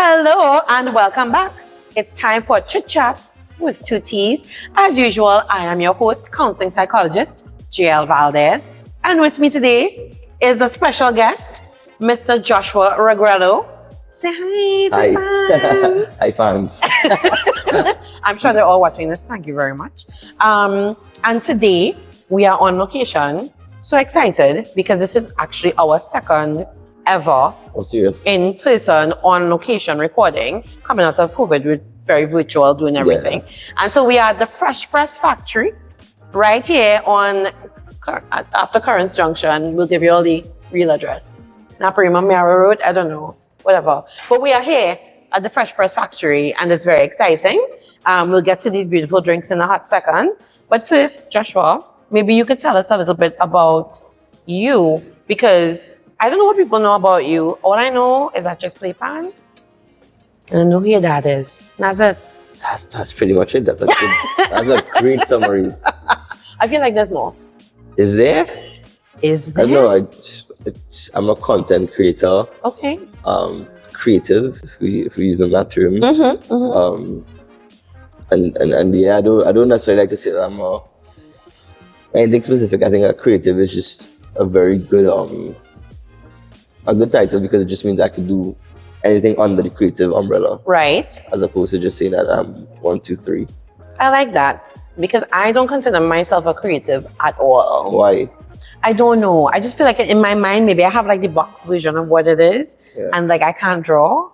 Hello and welcome back. It's time for Chit Chat with two T's. As usual, I am your host, counseling psychologist, jvaldez. And with me today is a special guest, Mr. Joshua Regrello. Say hi, fans. Hi, fans. I'm sure they're all watching this. Thank you very much. And today we are on location. So excited because this is actually our second ever in person on location recording, coming out of COVID. We're very virtual doing everything. Yeah. And so we are at the Fresh Press Factory right here on after Current Junction. We'll give you all the real address. Naparima Mara Road, I don't know, whatever. But we are here at the Fresh Press Factory and it's very exciting. We'll get to these beautiful drinks in a hot second. But first, Joshua, maybe you could tell us a little bit about you, because I don't know what people know about you. All I know is I just play pan. And I know who your dad is. That's it. That's pretty much it. That's a great summary. I feel like there's more. Is there? Is there? I don't know. I'm a content creator. Okay. Creative, if we're using that term. And yeah, I don't necessarily like to say that I'm anything specific. I think a creative is just a very good a good title, because it just means I could do anything under the creative umbrella. Right. As opposed to just saying that I'm 1, 2, 3. I like that, because I don't consider myself a creative at all. Why? I don't know. I just feel like in my mind, maybe I have like the box version of what it is, and like I can't draw.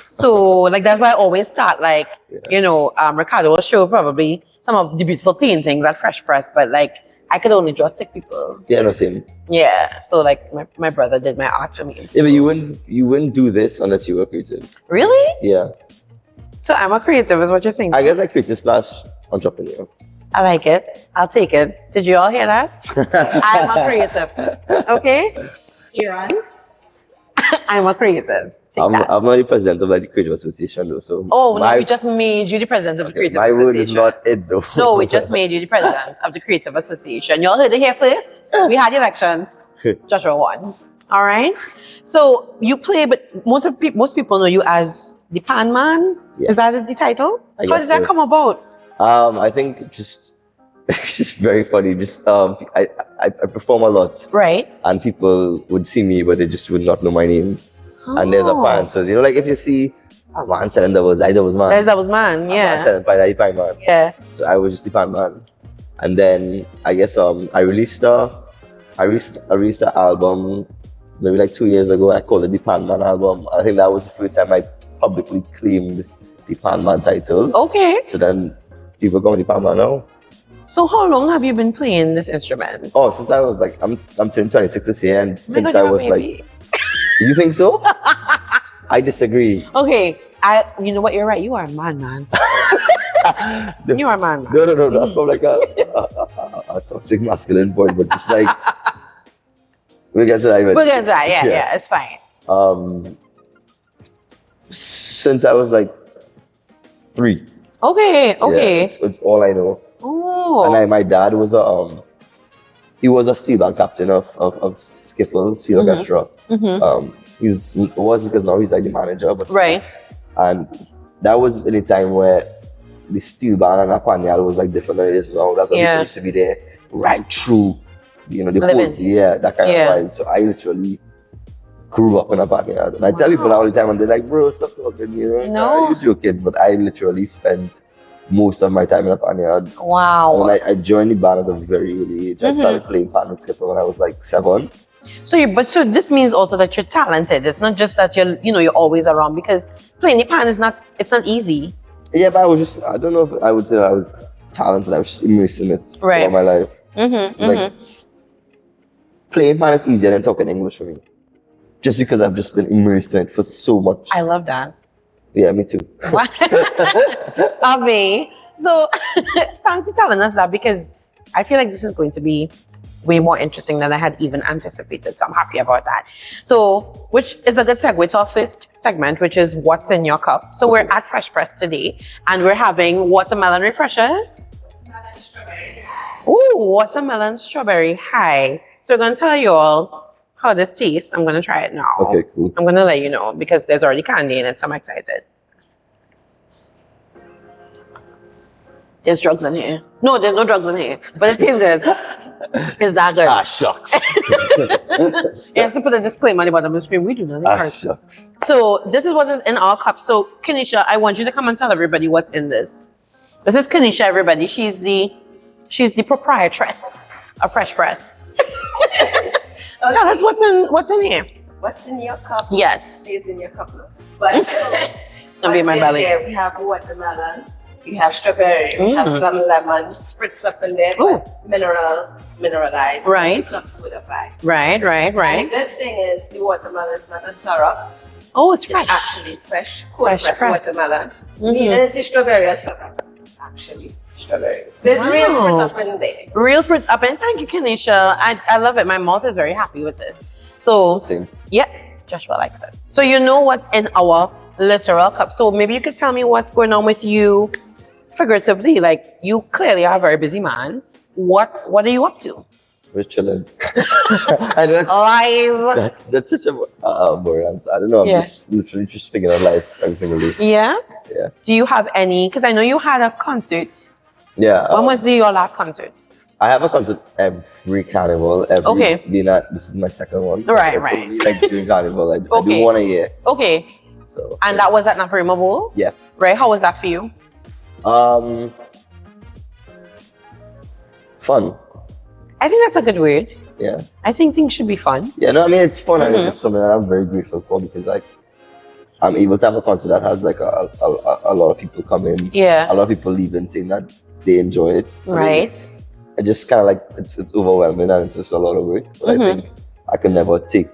So like that's why I always start like, Ricardo will show probably some of the beautiful paintings at Fresh Press, but like I could only draw stick people. Yeah, no, same. Yeah. So like my brother did my art for me. Yeah, but you wouldn't do this unless you were creative. Really? Yeah. So I'm a creative is what you're saying? I guess like creative / entrepreneur. I like it. I'll take it. Did you all hear that? I'm a creative. Okay? You're on? I'm a creative. I'm not the president of like the Creative Association though, so... Oh, no, we just made you the president of the Creative Association. My word is not it though. No, we just made you the president of the Creative Association. Y'all heard it here first. We had elections. Joshua won. All right? So you play, but most people know you as the Pan Man. Yeah. Is that the title? How did that come about? I think it's just very funny. Just I perform a lot. Right. And people would see me, but they just would not know my name. Oh. And there's a pan. So like if you see a man selling that was man. That was man, yeah. Man selling pan man. Yeah. So I was just the pan man. And then I guess I released an album maybe like 2 years ago. I called it the Pan Man album. I think that was the first time I publicly claimed the Pan Man title. Okay. So then people call me the Pan Man now. So how long have you been playing this instrument? Oh, since I was like, I'm turning 26 this year, and since I was like, you think so? I disagree. Okay, you know what? You're right. You are a man. You are a man. No. That's not like a toxic masculine boy, but just like we'll get to that. We'll get to that. Yeah, it's fine. Since I was like 3. Okay. Yeah, it's all I know. Oh. And my dad was he was a steel band captain of Skiffle Steel Orchestra. He was because now he's like the manager, but right. And that was in a time where the steel band and Apanyal was like different than it is now. That's why people used to be there right through, the whole that kind of vibe. So I literally grew up in Apanyal, and I tell people all the time, and they're like, "Bro, stop talking," No, you're joking, but I literally spent most of my time in Apanyal. Wow. And I joined the band at a very early age. I started playing pan with Skiffle when I was like 7. So this means also that you're talented. It's not just that you're always around, because playing the pan it's not easy. Yeah, but I don't know if I would say that I was talented. I was just immersed in it all my life. Like playing pan is easier than talking English for me, just because I've just been immersed in it for so much. I love that. Yeah, me too. Avi. So thanks for telling us that, because I feel like this is going to be way more interesting than I had even anticipated. So I'm happy about that. So, which is a good segue to our first segment, which is what's in your cup. So we're at Fresh Press today, and we're having watermelon refreshers. Ooh, watermelon strawberry. Hi. So we're going to tell you all how this tastes. I'm gonna try it now. Okay, cool. I'm gonna let you know because there's already candy in it, so I'm excited. There's drugs in here. No, there's no drugs in here, but it tastes good. It's that good. Ah, shucks. You have to put a disclaimer on the bottom of the screen. We do not encourage. Shucks. So this is what is in our cup. So Kanisha, I want you to come and tell everybody what's in this. This is Kanisha, everybody. She's the proprietress of Fresh Press. Okay. Tell us what's in here. What's in your cup? Yes. Stays in your cup. But It's gonna be in my belly. there, we have watermelon, we have strawberry, we have some lemon, spritz up in there, Ooh. but mineralized. Right. It's not solidified. Right. And the good thing is the watermelon is not a syrup. Oh, it's fresh. It's actually fresh, Fresh cold pressed watermelon. Mhm. Neither is the strawberry a syrup. It's actually strawberry. So it's real Wow. fruit up in there. Real fruits up, and thank you, Kanisha. I love it. My mouth is very happy with this. So Same. yeah, Joshua likes it. So you know what's in our literal cup. So maybe you could tell me what's going on with you figuratively. Like you clearly are a very busy man. What are you up to? We're chilling. I know Lies. that's such a boring answer. I don't know. I'm Yeah. just literally just figuring out life every single day. Yeah? Yeah. Do you have any? Because I know you had a concert. Yeah. When was your last concert? I have a concert every carnival. Okay. Being that this is my second one. Right, It's right. only, like during carnival, I do Okay. one a year. Okay. So. And that was at Naparima Bowl? Yeah. Right? How was that for you? Fun. I think that's a good word. Yeah. I think things should be fun. Yeah. No, I mean it's fun and Mhm. it's something that I'm very grateful for because like I'm able to have a concert that has like a lot of people come in. Yeah. A lot of people leave and saying that they enjoy it. I mean, Right. I just kind of like it's overwhelming and it's just a lot of work. But Mhm. I think I can never take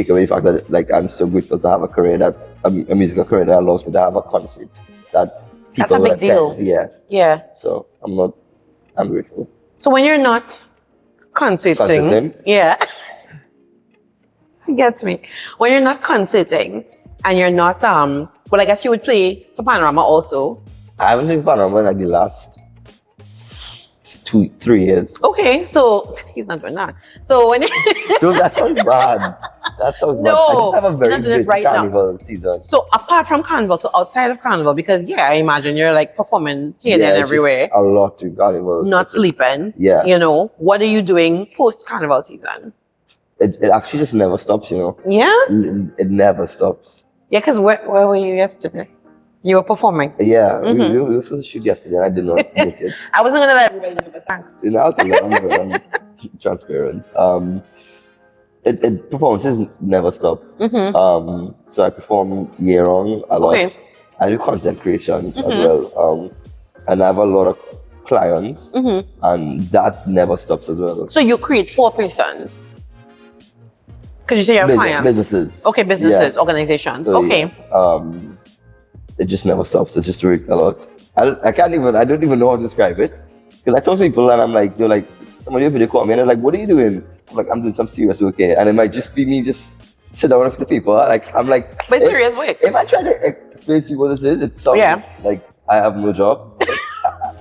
away the fact that like I'm so grateful to have a career that a musical career that allows me to have a concert that people That's a will big attend. deal. Yeah. Yeah. So I'm grateful. So when you're not concerting, Concerting? yeah, gets me. When you're not concerting and you're not well, I guess you would play for Panorama also. I haven't been Panorama in like the last 2-3 years. Okay, so he's not doing that. So when Dude, that sounds bad. That sounds bad. I No, just have a you're very not doing it busy right now. carnival season. so apart from Carnival, so outside of Carnival, because yeah, I imagine you're like performing here Yeah, and it's everywhere, just a lot to carnival. not sleeping. Yeah. You know, what are you doing post Carnival season? It actually just never stops, you know. Yeah? It never stops. Yeah, because where were you yesterday? You were performing. Yeah, Mhm. we were supposed to shoot yesterday and I did not make it. I wasn't gonna let everybody know, but thanks. You know, I'll tell you, I'm transparent. Performances never stop. Mm-hmm. So I perform year round a lot. Okay. I do content creation as Mhm. well. And I have a lot of clients Mm-hmm. and that never stops as well. So you create for persons. Because you say you have clients. Businesses. Okay, businesses, Yeah. organizations. So, okay. yeah, it just never stops. It's just work a lot. I don't even know how to describe it. Because I talk to people and I'm like, they're like, somebody over there call me and they're like, what are you doing? I'm like, I'm doing some serious work here. And it might just be me just sit down with the people. Like, I'm like, But it's if- serious work. If I try to explain to you what this is, it sounds Yeah. like I have no job.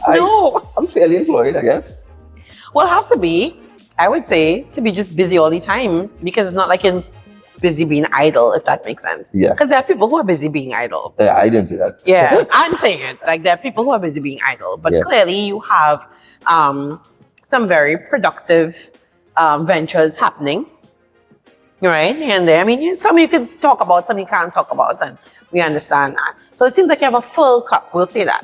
No. I'm fairly employed, I guess. Well, have to be, I would say, to be just busy all the time. Because it's not like you're busy being idle, if that makes sense. Yeah. Because there are people who are busy being idle. Yeah, I didn't say that. Yeah, I'm saying it. Like there are people who are busy being idle, but Yeah. clearly you have some very productive ventures happening, right? And there, I mean, some you can talk about, some you can't talk about, and we understand that. So it seems like you have a full cup. We'll say that.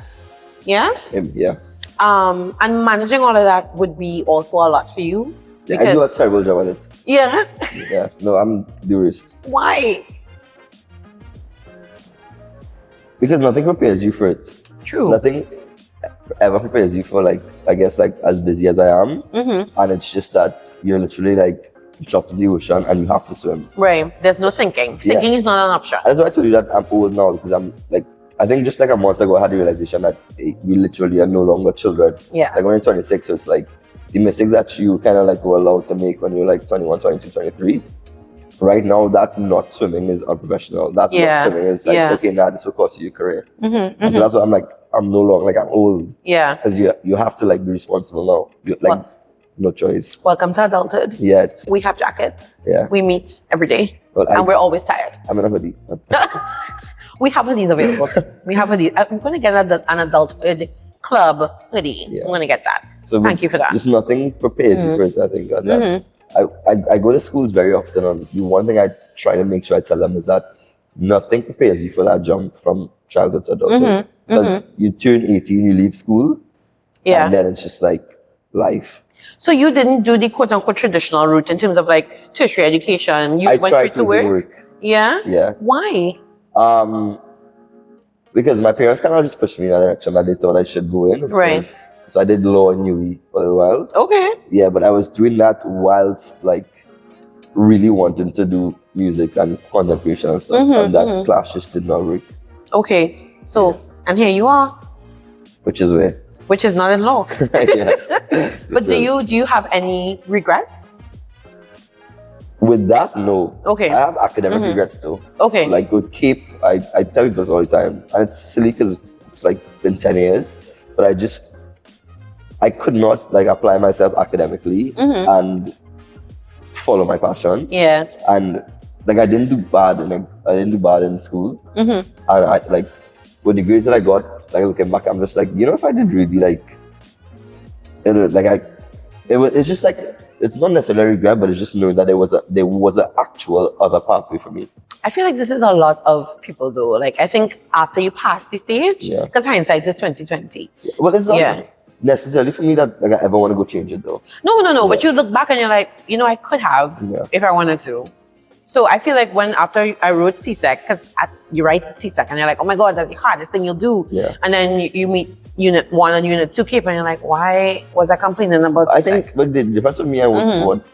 Yeah. Yeah. And managing all of that would be also a lot for you. Yeah, I do a terrible job at it. Yeah. Yeah. No, I'm the worst. Why? Because nothing prepares you for it. True. Nothing ever prepares you for like, I guess like as busy as I am. Mm-hmm. And it's just that you're literally like dropped in the ocean and you have to swim. Right. There's no sinking. Sinking is not an option. That's why I told you that I'm old now because I'm like, I think just like a month ago I had the realization that we literally are no longer children. Yeah. Like when you're 26, so it's like the mistakes that you kind of like were allowed to make when you're like 21, 22, 23. Right now, that not swimming is unprofessional. That Yeah. not swimming is like, Yeah. okay, now this will cost you your career. Mm-hmm. And so that's why I'm like, I'm no longer, like I'm old. Yeah. Because you have to like be responsible now. Like Well, no choice. Welcome to adulthood. Yeah, We have jackets. Yeah. We meet every day. Well, And we're always tired. I'm in a hoodie. We have hoodies available too. We have hoodies. I'm going to get an adulthood club hoodie. Yeah. I'm going to get that. So thank you for that. Just nothing prepares you for it, I think. And I go to schools very often, and the one thing I try to make sure I tell them is that nothing prepares you for that jump from childhood to adulthood. Because you turn 18, you leave school, and then it's just like life. So you didn't do the quote-unquote traditional route in terms of like tertiary education. You went straight to work? Yeah? Yeah. Why? Because my parents kind of just pushed me in that direction that they thought I should go in. Right. So I did law in UE for a while. Okay. Yeah, but I was doing that whilst like really wanting to do music and content creation and stuff. And that class just did not work. Okay. So, and here you are. Which is where? Which is not in law. Yeah. But do you have any regrets? With that, no. Okay. I have academic regrets though. Okay. Like with CAPE, I tell you this all the time. And it's silly because it's like been 10 years. But I could not like apply myself academically and follow my passion. Yeah. And like I didn't do bad in school. And I like with the grades that I got, like looking back, I'm just like, you know, if I did really like, it's just like, it's not necessarily regret, but it's just knowing that there was an actual other pathway for me. I feel like this is a lot of people though. Like I think after you pass the stage, because hindsight is 2020. Well, it's not necessarily for me that like I ever want to go change it though. No. But you look back and you're like, you know, I could have if I wanted to. So I feel like after I wrote CSEC, because you write CSEC and you're like, oh my God, that's the hardest thing you'll do. Yeah. And then you meet Unit 1 and Unit 2 CAPE and you're like, why was I complaining about CSEC? I think, but the difference with me and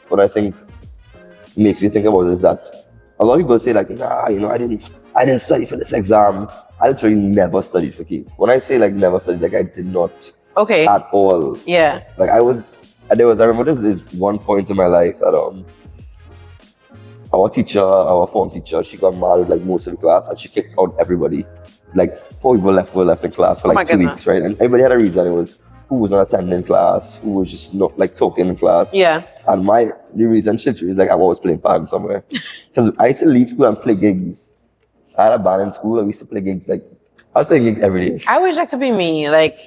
what I think makes me think about it is that a lot of people say like, nah, you know, I didn't study for this exam. I literally never studied for CAPE. When I say like never studied, like I did not at all. Yeah. Like I remember this one point in my life that our form teacher, she got mad with like most of the class and she kicked out everybody. Like 4 people left in class for like 2 weeks, right? And everybody had a reason. It was who was not attending class, who was just not like talking in class. Yeah. And the reason is like I'm always playing band somewhere. Because I used to leave school and play gigs. I had a band in school and we used to play gigs like I was playing gigs every day. I wish that could be me. Like,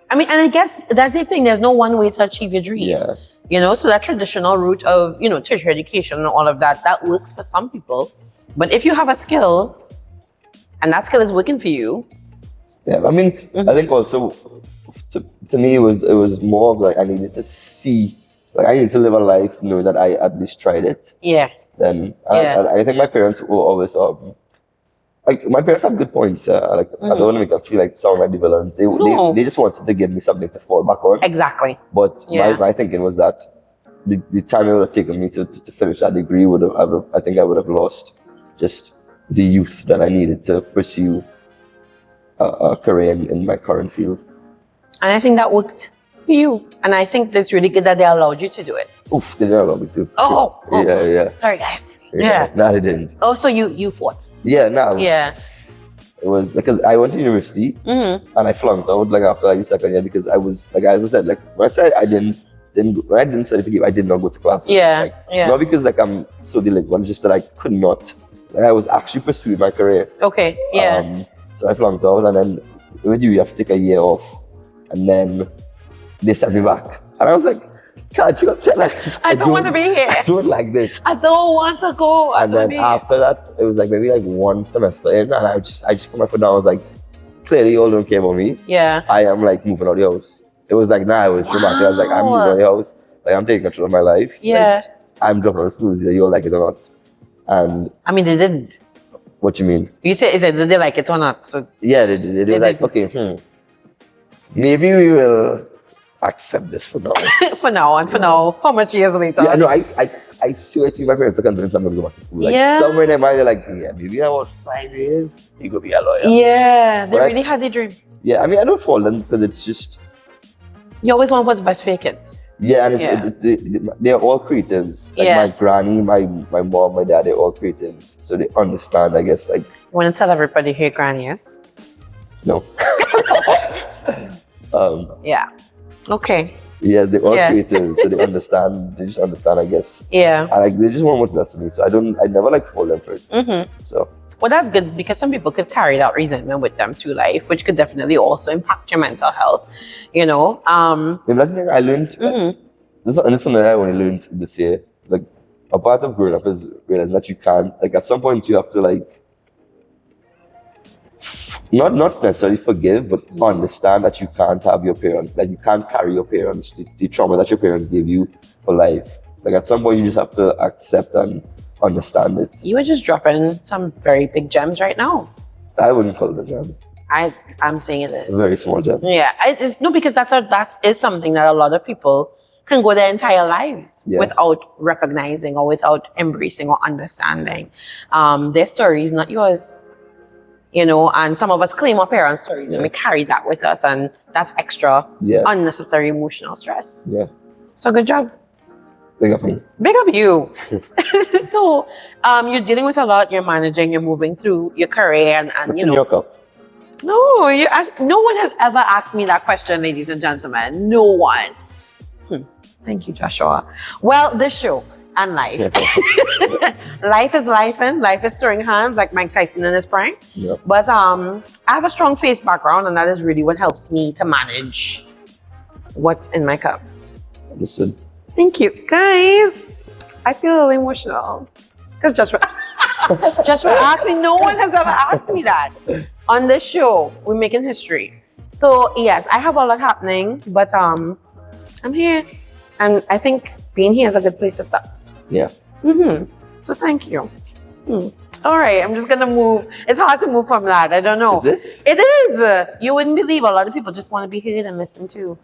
I mean, and I guess that's the thing. There's no one way to achieve your dream. Yeah. You know, so that traditional route of, you know, tertiary education and all of that works for some people. But if you have a skill and that skill is working for you. Yeah, I mean, I think also to me it was more of like I needed to see, like I needed to live a life knowing that I at least tried it. Yeah. Then I think my parents were always like my parents have good points. Like I don't want to make them feel like sound like the villains. They just wanted to give me something to fall back on. Exactly. But my thinking was that the time it would have taken me to finish that degree I think I would have lost just the youth that I needed to pursue a career in my current field. And I think that worked for you. And I think that's really good that they allowed you to do it. Oof, they didn't allow me to. Oh. Yeah. Sorry, guys. Yeah. No, they didn't. Oh, so you fought. Yeah, no. Yeah. It was because I went to university and I flunked out like after like the second year because I was like, as I said, like when I said I didn't study for CAPE, I did not go to classes. Yeah. Not because like I'm so delinquent, just that I could not. Like I was actually pursuing my career. Okay. Yeah. So I flunked out, and then with you have to take a year off, and then they sent me back, and I was like, can't you tell like I don't want to be here. I don't like this. I don't want to go. And then after that, it was like maybe like one semester in, and I just put my foot down. I was like, clearly you all don't care about me. Yeah. I am like moving out of the house. It was like it was dramatic. I was like, I'm moving out of the house. Like I'm taking control of my life. Yeah. Like, I'm dropping out of school. Either you all like it or not. And I mean, they didn't. What you mean? You said did they like it or not? So yeah, they were like, okay, maybe we will accept this for now. for now. How much years later? Yeah, no, I swear to you, my parents are convinced I'm going to go back to school. Like somewhere in their mind, they're like, yeah, maybe in about 5 years, you could be a lawyer. Yeah, they really had their dream. Yeah, I mean, I don't fault them because it's just... You always want what's best for your kids. Yeah, and they're all creatives. Like my granny, my mom, my dad, they're all creatives. So they understand, I guess, like... You want to tell everybody who your granny is? No. Yeah. Okay. Yeah, they are creative, so they understand. They just understand, I guess. Yeah. And like they just want what's best for me. So I never like fault them for it. So. Well, that's good because some people could carry that resentment with them through life, which could definitely also impact your mental health. You know. That's the thing I learned. This is something that I only learned this year. Like a part of growing up is realizing that you can't. Like at some point you have to like. Not necessarily forgive, but understand that you can't have your parents, like you can't carry your parents, the trauma that your parents gave you for life. Like at some point you just have to accept and understand it. You were just dropping some very big gems right now. I wouldn't call it a gem. I'm saying it is. A very small gem. Yeah, because that is something that a lot of people can go their entire lives without recognizing or without embracing or understanding. Their stories, not yours. You know, and some of us claim our parents' stories and we carry that with us, and that's extra unnecessary emotional stress. Yeah. So good job. Big up me. Big up you. So you're dealing with a lot, you're managing, you're moving through your career and What's you in know. your cup? No, no one has ever asked me that question, ladies and gentlemen. No one. Thank you, Joshua. Well, this show and life. Life is life and life is throwing hands like Mike Tyson in his prime. Yep. But I have a strong faith background, and that is really what helps me to manage what's in my cup. Understood. Thank you. Guys, I feel a little emotional. Because Joshua asked me, no one has ever asked me that. On this show, we're making history. So yes, I have a lot happening, but I'm here. And I think being here is a good place to start. Yeah. So thank you. All right, I'm just gonna move. It's hard to move from that. I don't know. Is it? It is. You wouldn't believe a lot of people just want to be heard and listened to.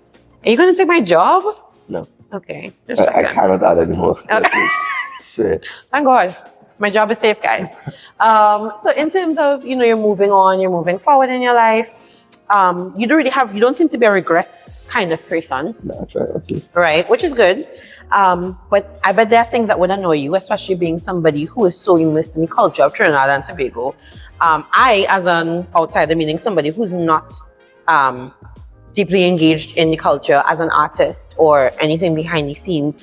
Are you gonna take my job? No. Okay. Just I cannot add anymore. Swear. Thank God. My job is safe, guys. So in terms of, you know, you're moving on, you're moving forward in your life. You don't seem to be a regrets kind of person. No, I try not to. Right, which is good. But I bet there are things that would annoy you, especially being somebody who is so immersed in the culture of Trinidad and Tobago. I, as an outsider, meaning somebody who's not deeply engaged in the culture as an artist or anything behind the scenes,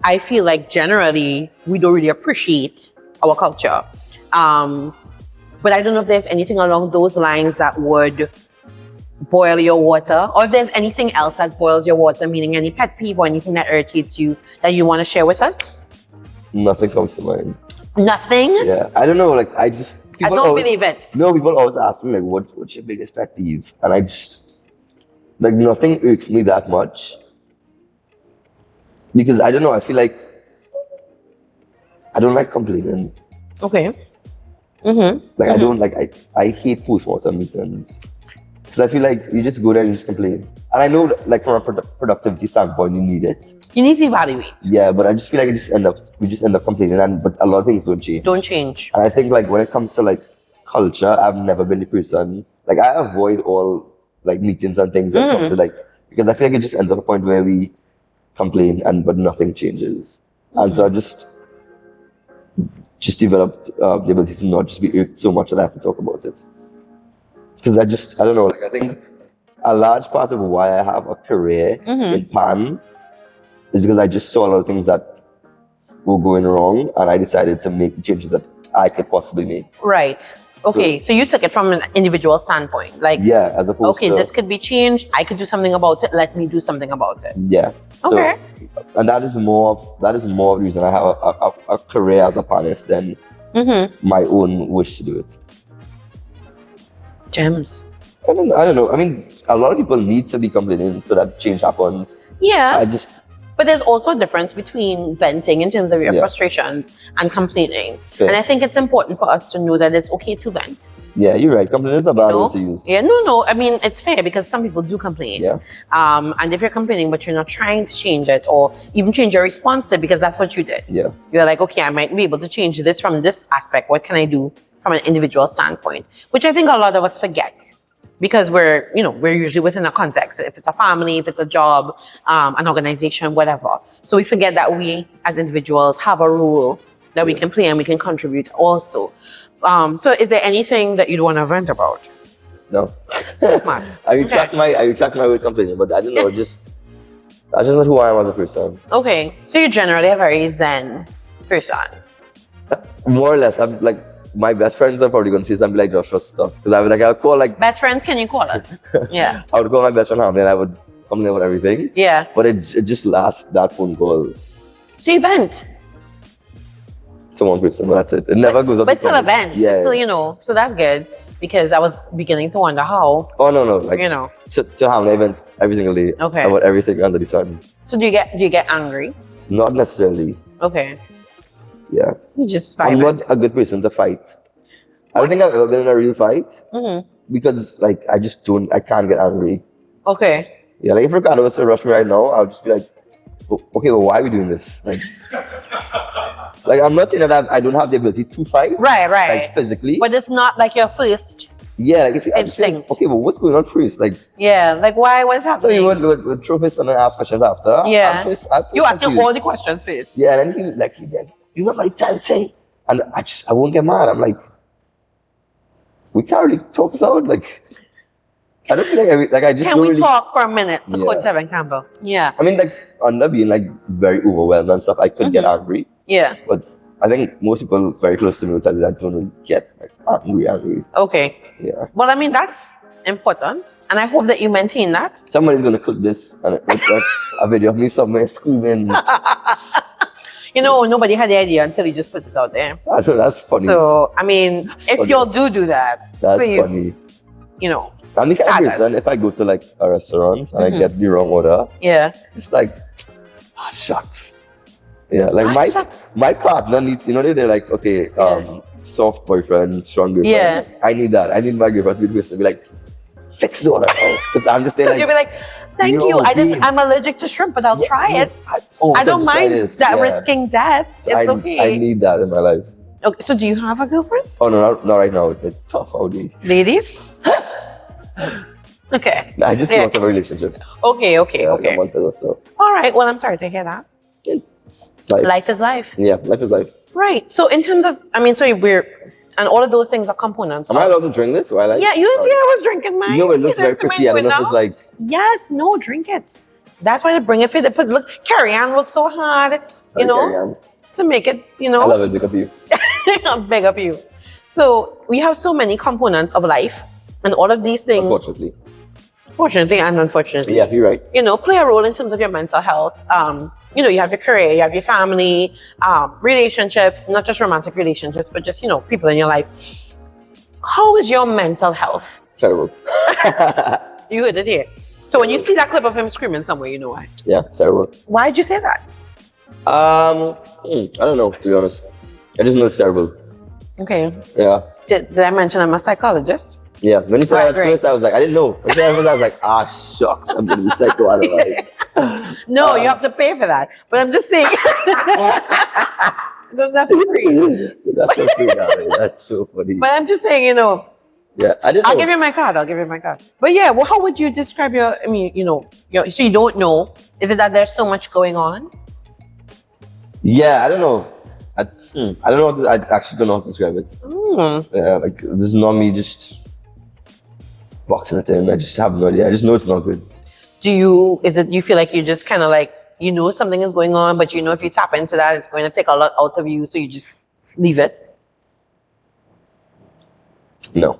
I feel like generally we don't really appreciate our culture. But I don't know if there's anything along those lines that would boil your water, or if there's anything else that boils your water, meaning any pet peeve or anything that irritates you that you want to share with us. Nothing comes to mind. Nothing? Yeah, I don't know, like I don't believe it. No, people always ask me like, what's your biggest pet peeve? And I just, like, nothing irks me that much. Because I don't know, I feel like I don't like complaining. Okay. Like I don't like, I hate postmortem meetings. Because I feel like you just go there and you just complain. And I know that, like, from a productivity standpoint, you need it. You need to evaluate. Yeah, but I just feel like we just end up complaining, but a lot of things don't change. And I think, like, when it comes to, like, culture, I've never been the person, like, I avoid all, like, meetings and things when it comes to, like, because I feel like it just ends up a point where we complain but nothing changes. And so I just developed the ability to not just be irked so much that I have to talk about it. Because I don't know, like, I think a large part of why I have a career in Pan is because I just saw a lot of things that were going wrong, and I decided to make changes that I could possibly make. Right. Okay, so you took it from an individual standpoint, like, yeah, as opposed to, this could be changed, I could do something about it, let me do something about it. Yeah. Okay. So, and that is more of the reason I have a career as a panelist than my own wish to do it. Gems. I don't know. I mean, a lot of people need to be complaining so that change happens. Yeah. But there's also a difference between venting in terms of your frustrations and complaining. Fair. And I think it's important for us to know that it's okay to vent. Yeah, you're right. Complaining is a bad word to use. Yeah, no. I mean, it's fair because some people do complain. Yeah. And if you're complaining but you're not trying to change it or even change your response to it, because that's what you did. Yeah. You're like, okay, I might be able to change this from this aspect. What can I do from an individual standpoint? Which I think a lot of us forget. Because we're usually within a context. If it's a family, if it's a job, an organization, whatever. So we forget that we, as individuals, have a role that we can play and we can contribute also. So is there anything that you'd want to vent about? No. Smart. I retract my word complaining, but I don't know, just That's just not who I am as a person. Okay, so you're generally a very zen person. More or less, I'm like, my best friends are probably gonna say something like Joshua stuff. Because I'll call like Best friends, can you call it? Yeah. I would call my best friend Hamlin and I would come there with everything. Yeah. But it just lasts that phone call So you vent. to one person, but that's it. It never goes up. But to still a 20. vent. Yeah. Still, you know, so that's good. Because I was beginning to wonder how, Oh no, like you know. to Hamlin, I vent every single day Okay. about everything under the sun. So do you get angry? Not necessarily. Okay. Yeah. You just I'm vibe. not a good person to fight. I don't think I've ever been in a real fight Mm-hmm. because like I can't get angry. Okay. Yeah, like if Ricardo was to rush me right now, I'll just be like, okay, well, why are we doing this? Like I'm not saying that I don't have the ability to fight, Right. like physically. But it's not like your first. Yeah, like if I just feel like, Instinct. okay, well, what's going on first? Like, Yeah. Like what's so happening? you would throw fists and then ask questions after. Yeah. You asking confused. all the questions first. Yeah, and then he like, you got my time thing, and I won't get mad. I'm like, we can't really talk this out. Like, I don't feel like I just Can don't we really talk for a minute to Yeah. quote Tevin Campbell? Yeah. I mean, like under being like very overwhelmed and stuff, I could get angry. Yeah. But I think most people very close to me would tell you that I don't really get like angry. Okay. Yeah. Well, I mean, that's important. And I hope that you maintain that. Somebody's gonna clip this and it's like a video of me somewhere screaming. You know, nobody had the idea until he just puts it out there. I don't know, that's funny. So, I mean, if funny. y'all do that, That's please, funny. you know, I'm the kind of Tag us. person, if I go to like a restaurant and I get the wrong order, yeah. it's like, shucks. Yeah, like Shucks. my partner needs, you know, they're like, okay, soft boyfriend, strong girlfriend. Yeah. I need that. I need my girlfriend to be the person to be like, fix the order now. Because I'm just there Because like, you'll be like, thank yo, you. babe. I'm allergic to shrimp, but I'll Yeah, try no, it. I I don't try mind this. that Yeah. risking death. It's okay. I need that in my life. Okay. So, do you have a girlfriend? Oh no, not right now. It's tough out there. Ladies? Okay. Nah, I just Yeah. got a relationship. Okay. A month ago, so All right. Well, I'm sorry to hear that. Life is life. Yeah, life is life. Right. So, in terms of, I mean, so and all of those things are components. Am I allowed to drink this? While Yeah, you didn't see I was drinking mine. No, it looks You very didn't see pretty. I mine don't know if going it's down? like Yes, no, drink it. That's why they bring it for you. They put, look, Carrie Ann worked so hard, you know, Carrie Ann. to make it, you I know, love it because of you. big up you. So we have so many components of life, and all of these things, Unfortunately. fortunately and unfortunately, Yeah, you're right. you know, play a role in terms of your mental health. You know, you have your career, you have your family, relationships, not just romantic relationships, but just, you know, people in your life. How is your mental health? Terrible. You heard it here. So when you see that clip of him screaming somewhere, you know why. Yeah, terrible. Why did you say that? I don't know, to be honest. I just know it's terrible. Okay. Yeah. Did I mention I'm a psychologist? Yeah. When you said Alright, that at great. first, I was like, I didn't know. When you said that at first, I was like, shucks, I'm gonna be psychoanalyzed. No, you have to pay for that. But I'm just saying. No, that's free. That's so funny. That's so funny. But I'm just saying, you know, Yeah, I didn't know. I'll give you my card. But yeah, well, how would you describe so you don't know. Is it that there's so much going on? Yeah, I don't know. I don't know. I actually don't know how to describe it. Yeah, like this is not me just boxing it in. I just have no idea. I just know it's not good. You feel like you just kind of like, you know something is going on, but you know if you tap into that, it's going to take a lot out of you, so you just leave it? No.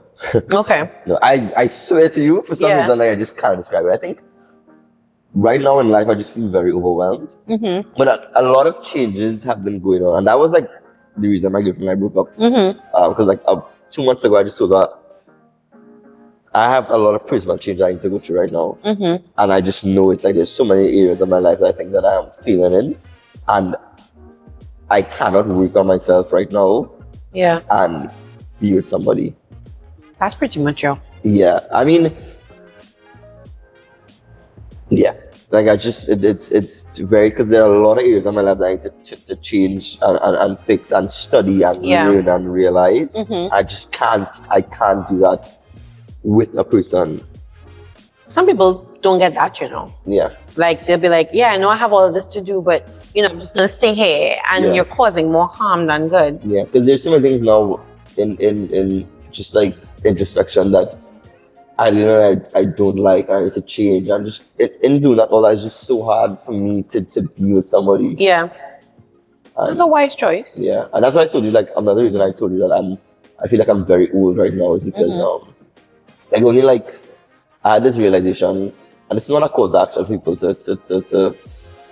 Okay. No, I swear to you, for some Yeah. reason, like, I just can't describe it. I think right now in life, I just feel very overwhelmed. Mm-hmm. But a lot of changes have been going on, and that was like the reason my girlfriend and I broke up. Mm-hmm. Because like 2 months ago, I just told her I have a lot of personal change I need to go through right now, Mm-hmm. and I just know it. Like there's so many areas of my life that I think that I am feeling in, and I cannot work on myself right now Yeah. and be with somebody. That's pretty much you. Yeah, I mean, yeah, like I just it's very, because there are a lot of areas of my life that I need to change and fix and study and Yeah. learn and realize. Mhm. I can't do that with a person. Some people don't get that, you know. Yeah, Like they'll be like, yeah, I know I have all of this to do, but you know, I'm just gonna stay here, and Yeah. you're causing more harm than good. yeah, because there's so many things now in just like introspection that I don't like, I need to change. I'm just, in doing that, all that is just so hard for me to be with somebody. Yeah. That's a wise choice. Yeah. And that's why I told you, like, another reason I told you that I feel like I'm very old right now is because, like, only, like, I had this realization, and it's not a call to action for people to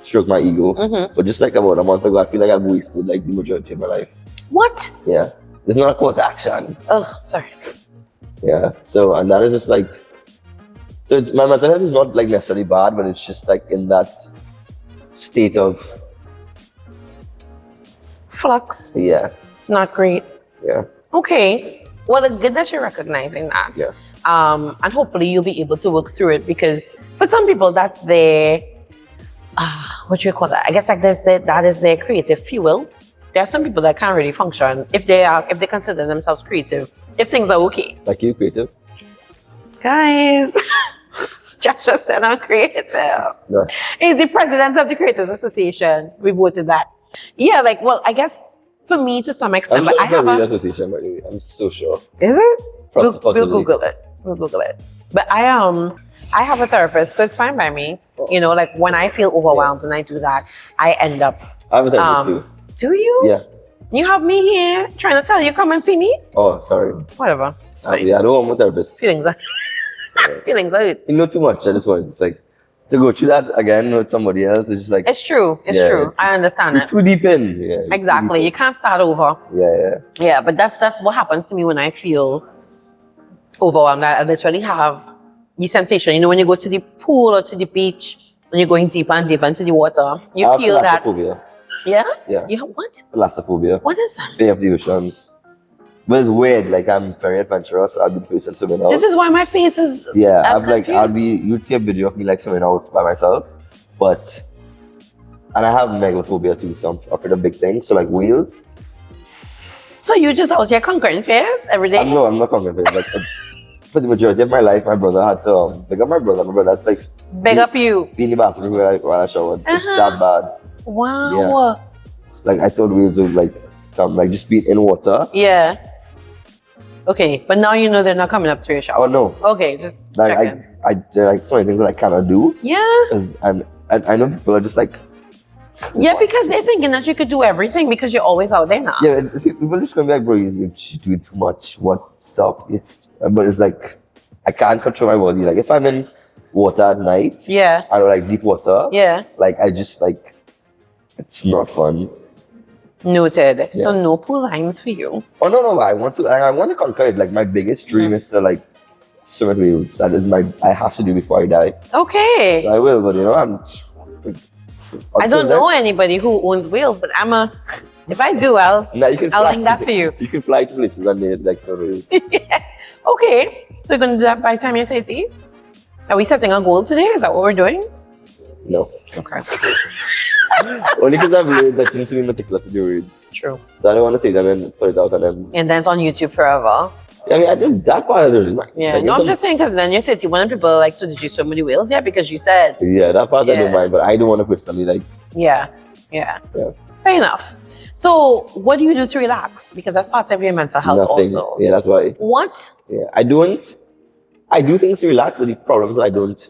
stroke my ego, but just, like, about a month ago, I feel like I've wasted, like, the majority of my life. What? Yeah. It's not a call to action. Ugh, sorry. Yeah. So, and that is just like, so it's, my mental health is not like necessarily bad, but it's just like in that state of flux. Yeah. It's not great. Yeah. Okay. Well, it's good that you're recognizing that. Yeah. And hopefully you'll be able to work through it, because for some people that's their, what do you call that? I guess like that is their creative fuel. There are some people that can't really function if they consider themselves creative, if things are okay. Like you creative? Guys, Joshua said I'm creative. Yeah. He's the president of the Creators Association. We voted that. Yeah, like, well, I guess for me to some extent, I'm but sure I have a association, by the way. I'm so sure. Is it? We'll Possibly. Google it. We'll Google it. But I have a therapist, so it's fine by me. You know, like when I feel overwhelmed and I do that, I end up. I have a therapist too. Do you? Yeah. You have me here trying to tell you come and see me? Oh, sorry. Whatever. It's fine. Yeah, I don't want my therapist. Feelings are feelings are You know too much at this point. It's like to go through that again with somebody else. It's just like It's true. It's true. I understand you're it. too deep in. Yeah. Exactly. You can't start over. Yeah. Yeah, but that's what happens to me when I feel overwhelmed. I literally have the sensation, you know, when you go to the pool or to the beach and you're going deeper and deeper into the water, you I have feel that. thalassophobia. Yeah? Yeah. You have what? Thalassophobia. What is that? Fear of the ocean. But it's weird, like I'm very adventurous. I've been person swimming out. This is why my face is. Yeah, I'm confused. you'd see a video of me like swimming out by myself. And I have megalophobia too, so I'm afraid of big things. So like whales. So you just out here conquering fears every day? No, I'm not conquering things. Like, for the majority of my life, my brother had to big up my brother. My brother had to like Big up you. be in the bathroom while I showered. It's that bad. Wow. Yeah. Like I thought whales would like come, like just be in water. Yeah. Okay, but now you know they're not coming up to your shower. Oh no. Okay, just Like checking. there are like so many things that I cannot do. Yeah. And I know people are just like. Yeah, because they're thinking that you could do everything because you're always out there now. Yeah, people are just gonna be like, bro, you're just doing too much. What? Stop. But it's like I can't control my body. Like if I'm in water at night, Yeah. I don't like deep water. Yeah. Like I just like it's not fun. Noted. Yeah. So no pool lines for you. Oh no, I want to conquer it. Like my biggest dream is to like swim with whales. That is I have to do before I die. Okay. So I will, but you know I don't know anybody who owns whales, but if I do, I'll link that for you. You can fly to places and they like sort of whales. Okay. So you're gonna do that by the time you're 30? Are we setting a goal today? Is that what we're doing? No. Okay. Only because I've learned that you need to be meticulous with your read. True. So I don't want to say that and put it out and then. And then it's on YouTube forever. I mean, I do that part of the Yeah. No, I'm just saying because then you're 31 and people are like, so did you swim with the whales? Yeah, because you said. Yeah, that part I Yeah. don't mind, but I don't want to personally like. Yeah. Fair enough. So what do you do to relax? Because that's part of your mental health Nothing. also. Yeah, that's why. What? Yeah, I do things to relax, but the problem is I don't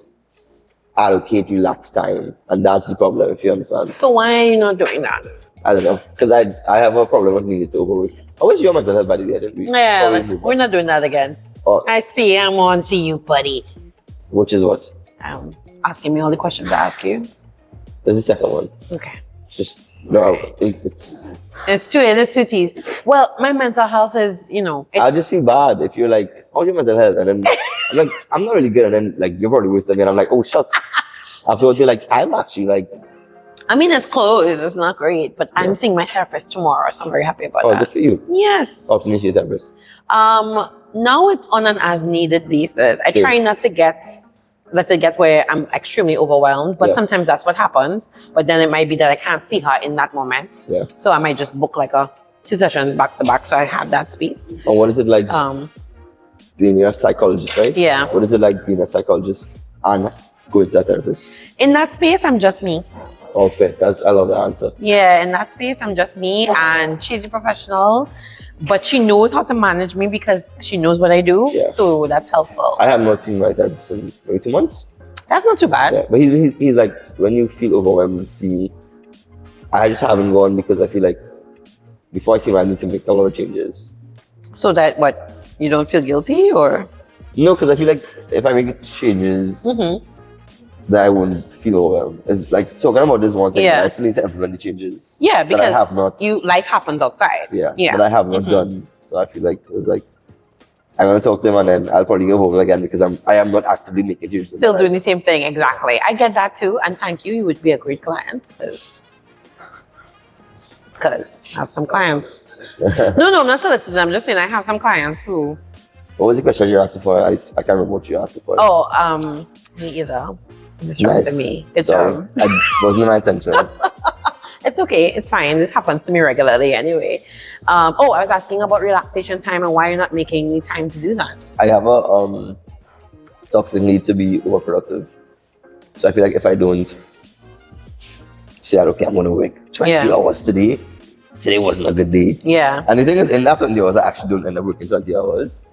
allocate relax time, and that's the problem. If you understand. So why are you not doing that? I don't know, because I have a problem with needing to overwork. How was your mental health, by the way? Didn't we? Yeah, Always like, move we're on. not doing that again. Oh, I see. I'm on to you, buddy. which is what? Asking me all the questions I ask you. There's the second one. Okay. Just no. It's two T's. Well, my mental health is, I just feel bad if you're like, how's your mental health? And then I'm like, I'm not really good. And then like you're probably worse again. I'm like, oh shucks. Afterwards you're like, I'm actually like. I mean, it's close. It's not great, but I'm seeing my therapist tomorrow, so I'm very happy about Oh, that. good for you. Yes. Often you see a therapist. Now it's on an as-needed basis. I Same. try not to get where I'm extremely overwhelmed, but Yeah. sometimes that's what happens. But then it might be that I can't see her in that moment. Yeah. So I might just book like 2 sessions back to back, so I have that space. And what is it like being a psychologist, right? Yeah. What is it like being a psychologist and going to a therapist? In that space, I'm just me. Okay, I love the answer. Yeah, in that space, I'm just me, and she's a professional, but she knows how to manage me because she knows what I do. Yeah. So that's helpful. I have not seen my therapist in maybe 2 months. That's not too bad. Yeah, but he's like, when you feel overwhelmed and see me, I just haven't gone because I feel like before I see him, I need to make a lot of changes. So that what, you don't feel guilty or? No, because I feel like if I make changes, then I won't feel overwhelmed. It's like talking about this one thing, I still need to implement the changes. Yeah, because that I have not, life happens outside. Yeah, that I have not done. So I feel like it was like, I'm gonna talk to him and then I'll probably go home again because I am not actively making changes. Still doing the same thing, exactly. I get that too, and thank you. You would be a great client because I have some clients. No, I'm not soliciting. I'm just saying I have some clients who. What was the question you asked for? I can't remember what you asked for. Oh, me either. Distracted me. Good job. That wasn't my intention. It's okay. It's fine. This happens to me regularly anyway. I was asking about relaxation time and why you're not making me time to do that. I have a toxic need to be overproductive. So I feel like if I don't say, okay, I'm going to work 20 hours today, today wasn't a good day. Yeah. And the thing is, in that 20 hours, I actually don't end up working 20 hours.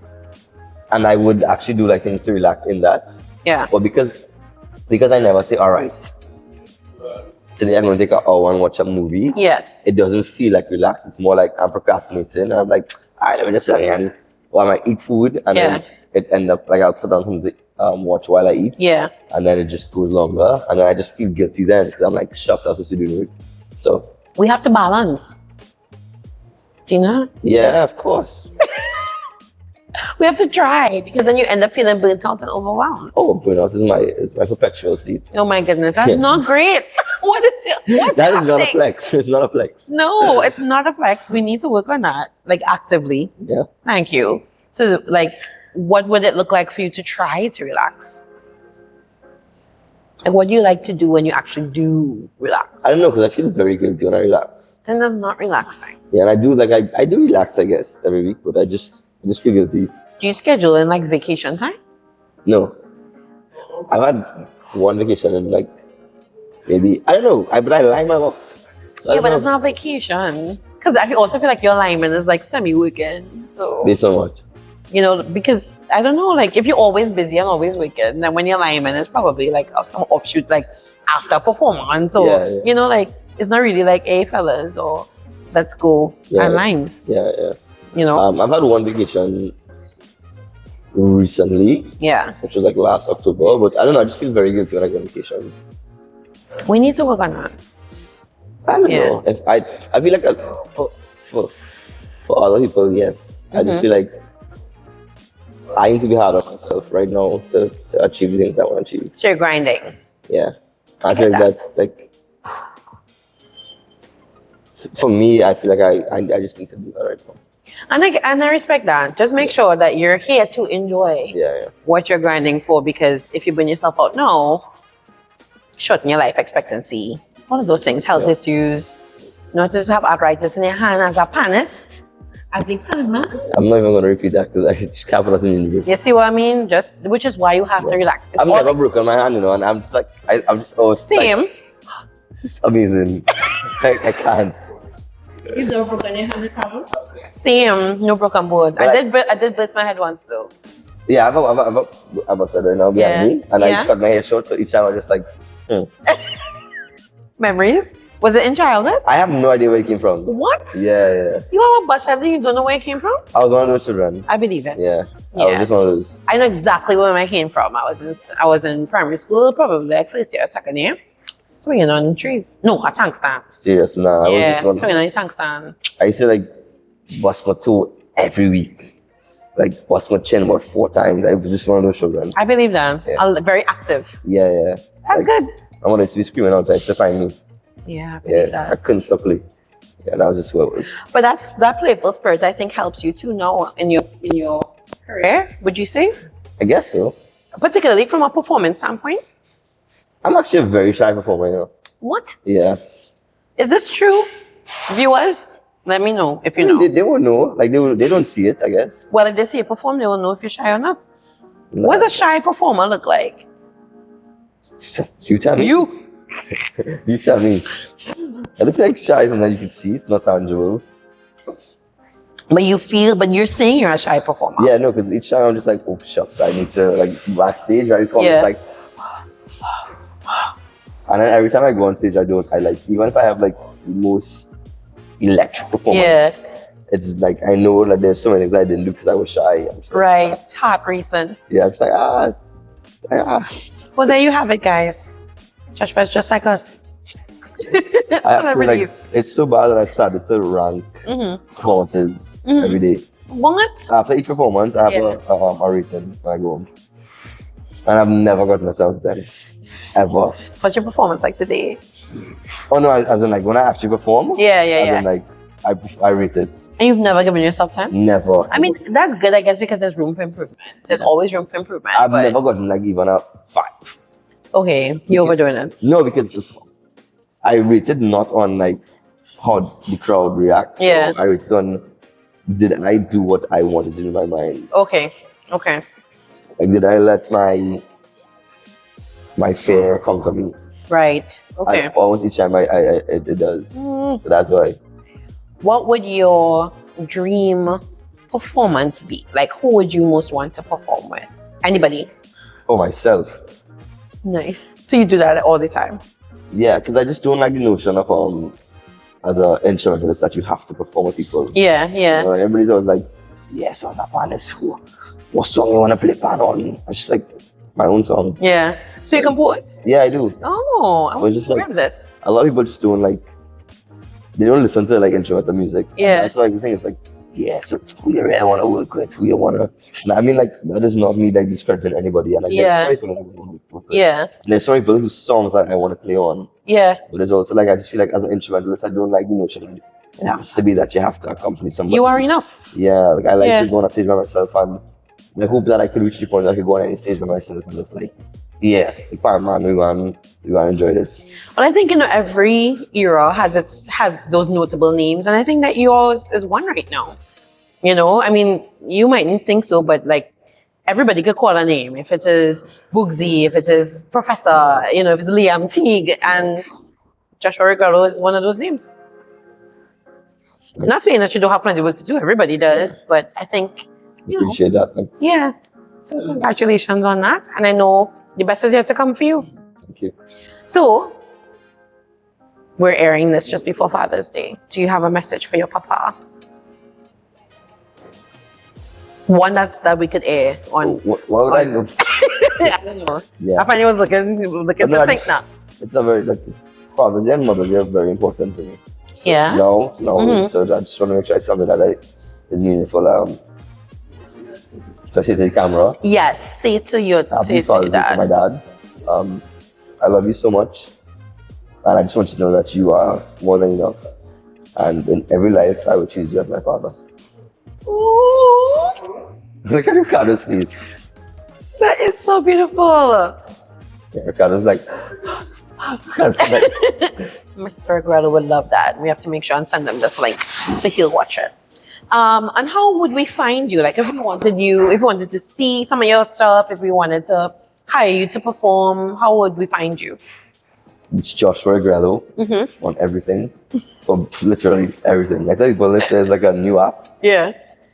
And I would actually do like things to relax in that. Yeah. But because I never say, all right, today I'm going to take an hour and watch a movie. Yes. It doesn't feel like relaxed. It's more like I'm procrastinating. And I'm like, all right, let me just sit and while I eat food. And then it end up like I'll put on something to watch while I eat. Yeah. And then it just goes longer. And then I just feel guilty then because I'm like, shucks, I was supposed to do work. So we have to balance. Tina? Yeah, of course. We have to try because then you end up feeling burnt out and overwhelmed. Oh, burnout is my perpetual state. Oh my goodness, that's not great. What is it? What's that happening? is not a flex. It's not a flex. No, it's not a flex. We need to work on that, like actively. Yeah. Thank you. So, like, what would it look like for you to try to relax? Like, what do you like to do when you actually do relax? I don't know, because I feel very guilty when I relax. Then that's not relaxing. Yeah, and I do I do relax, I guess, every week, but I just feel guilty. Do you schedule in like vacation time? No. I've had one vacation in like maybe, I don't know, but I line my out. So yeah, but it's not vacation. Because I also feel like your alignment is like semi-weekend. So based on what? You know, because I don't know, like if you're always busy and always weekend, then when your alignment is probably like some offshoot, like after performance, or you know, like it's not really like, hey fellas, or let's go online. Yeah. You know, I've had one vacation recently. Yeah. Which was like last October, but I don't know. I just feel very guilty when I go on vacations. We need to work on that. I don't know. If I feel like for other people, yes. I just feel like I need to be hard on myself right now to achieve the things I want to achieve. So you're grinding. Yeah. I feel like that, like, for me, I feel like I just need to do that right now. And I respect that. Just make sure that you're here to enjoy what you're grinding for, because if you burn yourself out now, shorten your life expectancy. One of those things, health issues. Not just have arthritis in your hand as a Pannist. As the Panama. I'm not even going to repeat that because I just can't put that in the universe. You see what I mean? Which is why you have to relax. I've never broken my hand, you know, and I'm just like, I'm just always same. Like, this is amazing. I can't. You've never broken your hand in travel? Same, no broken bones. I did burst my head once though. Yeah, I've upset right now behind me, and I cut my hair short, so each time I just like. Memories? Was it in childhood? I have no idea where it came from. What? Yeah. You have a bust head and you don't know where it came from? I was one of those children. I believe it. Yeah. I was just one of those. I know exactly where mine came from. I was in primary school, probably like first year, second year, swinging on trees. No, a tank stand. Serious? Nah. I was just swinging on a tank stand. I used to like bust my toe every week. Like bust my chin about 4 times. I was just one of those children. I believe that. Yeah. Very active. Yeah. That's good. I wanted to be screaming outside to find me. Yeah, I believe that. I couldn't stop playing. Yeah, that was just what it was. But that playful spirit, I think, helps you too now in your career, would you say? I guess so. Particularly from a performance standpoint? I'm actually a very shy performer, you know. What? Yeah. Is this true? Viewers, let me know if you know. They won't know. Like, they don't see it, I guess. Well, if they see you perform, they will know if you're shy or not. What does a shy performer look like? Just you tell me. You tell me. I don't feel like shy is something you can see. It's not tangible. But you're saying you're a shy performer. Yeah, no, because each time I'm just like, oh, shucks, I need to, like, backstage, right? I'm just like, and then every time I go on stage, even if I have, like, the most electric performance, it's like, I know, like, there's so many things I didn't do because I was shy. Right, it's heart racing. Yeah, I'm just like, Well, there you have it, guys. Joshua is just like us. I feel like it's so bad that I've started to rank performances every day. What? After each performance, I have a rating when I go home. And I've never gotten a 10. Ever. What's your performance like today? Oh no, as in like when I actually perform? Yeah. As in like, I rate it. And you've never given yourself 10? Never. I mean, that's good, I guess, because there's room for improvement. There's always room for improvement. I've never gotten like even a 5. Okay, you're overdoing it. No, because I rated not on like how the crowd reacts. Yeah. So I rated on, did I do what I wanted to do in my mind? Okay. Like, did I let my fear conquer me? Right. Okay. And almost each time it does. So that's why. What would your dream performance be? Like, who would you most want to perform with? Anybody? Oh, myself. Nice. So you do that all the time? Yeah, because I just don't like the notion of as an instrumentalist that you have to perform with people. Yeah. You know, everybody's always like, yes, what's up, Pannist? What song you want to play pan on? It's just like my own song. Yeah. So you compose? Yeah, I do. Oh, I was just just like this. a lot of people just don't like. They don't listen to like instrumental music. Yeah. That's why the thing is like, yes, who you really want to work with? Who you want to? I mean, like that is not me like discrediting anybody. And like, there's so many people I want to work with. Yeah. And there's so many people whose songs that I want to play on. Yeah. But there's also like I just feel like as an instrumentalist, I don't like the notion. It has to be that you have to accompany somebody. You are enough. Yeah, like I like to go on a stage by myself, and I hope that I could reach the point that I could go on any stage by myself and just like, yeah, man, we want to enjoy this. Well, I think every era has those notable names, and I think that yours is one right now. I mean, you mightn't think so, but like everybody could call a name. If it is Boogsy, if it is Professor, if it's Liam Teague, and Joshua Regrello is one of those names. I'm not saying that you don't have plenty of work to do. Everybody does, but I think Appreciate that. Thanks. Yeah. So congratulations on that, and I know the best is yet to come for you. Thank you. So we're airing this just before Father's Day. Do you have a message for your papa? One that we could air on. What would I know? I don't know. Yeah. I find he was looking to think now. It's a very it's Father's Day and Mother's Day are very important to me. So Yeah. No. So I just want to make sure it's something that is meaningful. So I say to the camera. Yes, say it to your Happy Father's Day to my dad. I love you so much, and I just want you to know that you are more than enough. And in every life, I will choose you as my father. Ooh, Look at Ricardo's face. that is so beautiful. Yeah, Ricardo's like, Mr. Regrello would love that. We have to make sure and send him this link so he'll watch it. And how would we find you? Like if we wanted to see some of your stuff, if we wanted to hire you to perform, how would we find you? it's Joshua Regrello on everything, for literally everything. I tell people if there's like a new app, Yeah.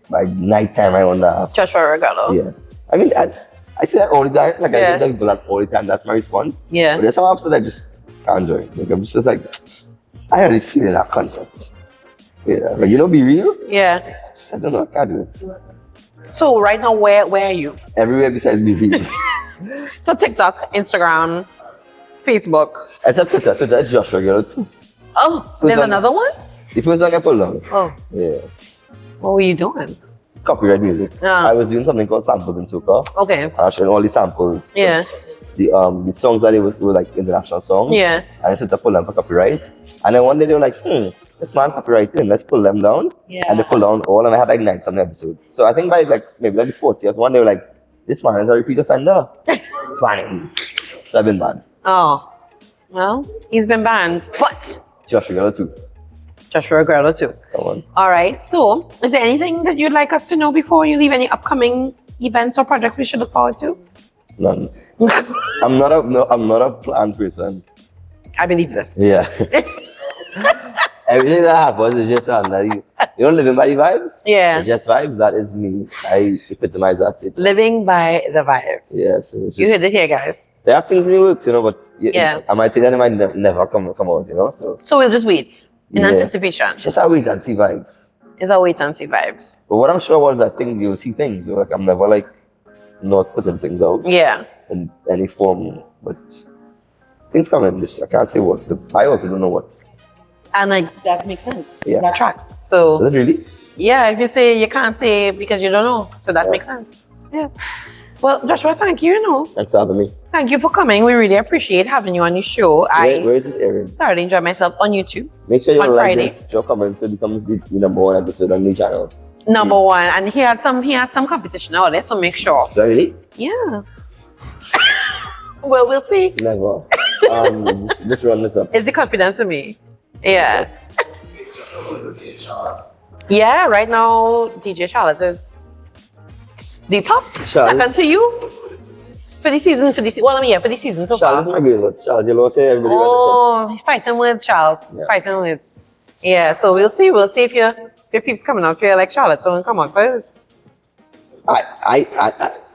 by nighttime I'm on the app. Joshua Regrello. Yeah. I mean, I say that all the time. Like Yeah. I tell people that all the time. That's my response. Yeah. But there's some apps that I just can't join. Like I'm just like, I already feel that concept. Yeah. Like be real. Yeah. I don't know. I can't do it. So right now, where are you? Everywhere besides be real. So TikTok, Instagram, Facebook. Except Twitter. Twitter is Joshua Regrello too. Oh, there's another one? The first one I pulled down. Oh, Yeah. what were you doing? Copyright music. Ah. I was doing something called samples in soca. Okay. I was showing all the samples. Yeah. The songs that were like international songs. Yeah. And I took to pull them for copyright. And then one day they were like, this man copyrighted, let's pull them down. Yeah. And they pulled down all, and I had like 9 something episodes. So I think by maybe the 40th one, they were like, this man is a repeat offender. Banning. So I've been banned. Oh, well, he's been banned, but Joshua Regrello too. Joshua Regrello too. Come on. All right. So, is there anything that you'd like us to know before you leave? Any upcoming events or projects we should look forward to? None. I'm not a planned person. I believe this. Yeah. Everything that happens is just that you don't live by the vibes. Yeah. It's just vibes. That is me. I epitomize that shit. Living by the vibes. Yeah. So it's just, You heard it here, guys. they have things in the works, but Yeah. I might say that it might never come out, So we'll just wait in anticipation. It's just a wait and see vibes. It's a wait and see vibes. But what I'm sure was that thing you'll see things. Like I'm never like not putting things out Yeah. in any form, but things come in. I can't say what because I also don't know what. And like that makes sense. Yeah. That tracks. So Is it really? yeah, if you say you can't say because you don't know, so that makes sense. Yeah. Well, Joshua, thank you. Thanks for having me. Thank you for coming. We really appreciate having you on the show. Where is this airing? Thoroughly enjoy myself on YouTube. Make sure you on like Friday. this, drop comments so it becomes the number one episode on the channel. Number one, and he has some competition out there, so make sure. Is that really? Yeah. Well, we'll see. Never. Just run this up. Is the confidence in me? Yeah. Yeah, right now DJ Charlotte is the top. Charlotte. Second to you. For the season, for the season so Charlotte's far. my girl. Charlotte, you say everybody Oh, fighting with Charles. Yeah. Fighting with. Yeah, so we'll see. We'll see if your peeps coming out for you like Charlotte. So come on first. I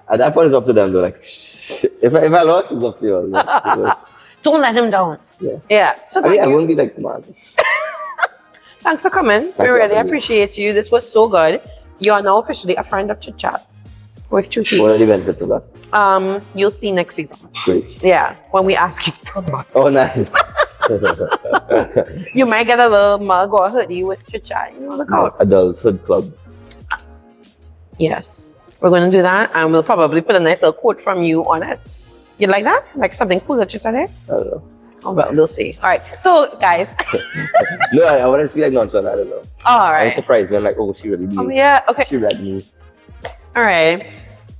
at that point it's up to them though. Like if I lost, it's up to you. Because, Don't let him down. yeah. Yeah. So I mean, thank I you. won't be like mad. Thanks for coming. We for really having me. appreciate you. This was so good. You are now officially a friend of Chit Chat with 2 T's. What are the benefits of that? You'll see next season. Great. Yeah, when we ask you to come back. Oh, nice. You might get a little mug or a hoodie with Chit Chat. Look out. Adulthood club. Yes, we're going to do that, and we'll probably put a nice little quote from you on it. You like that? Like something cool that you said there? I don't know. Oh, well, we'll see. All right, so guys. No, I want to be like nonchalant. I don't know. All I'm right. surprised, man. Like, oh, she really knew. Yeah. Okay. She read me. All right.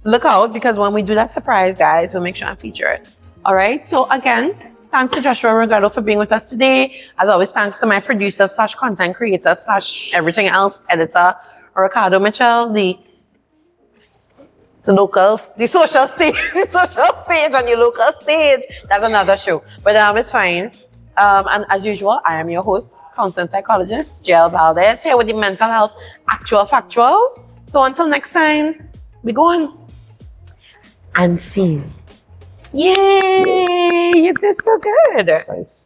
Look out, because when we do that surprise, guys, we'll make sure and feature it. All right. So again, thanks to Joshua Regrello for being with us today. As always, thanks to my producer / content creator / everything else editor, Ricardo Mitchell, the social stage on your local stage. That's another show, but it's fine. And as usual, I am your host, counseling psychologist jvaldez, here with the mental health actual factuals. So until next time, we go on. Unseen. Yay! You did so good. Nice.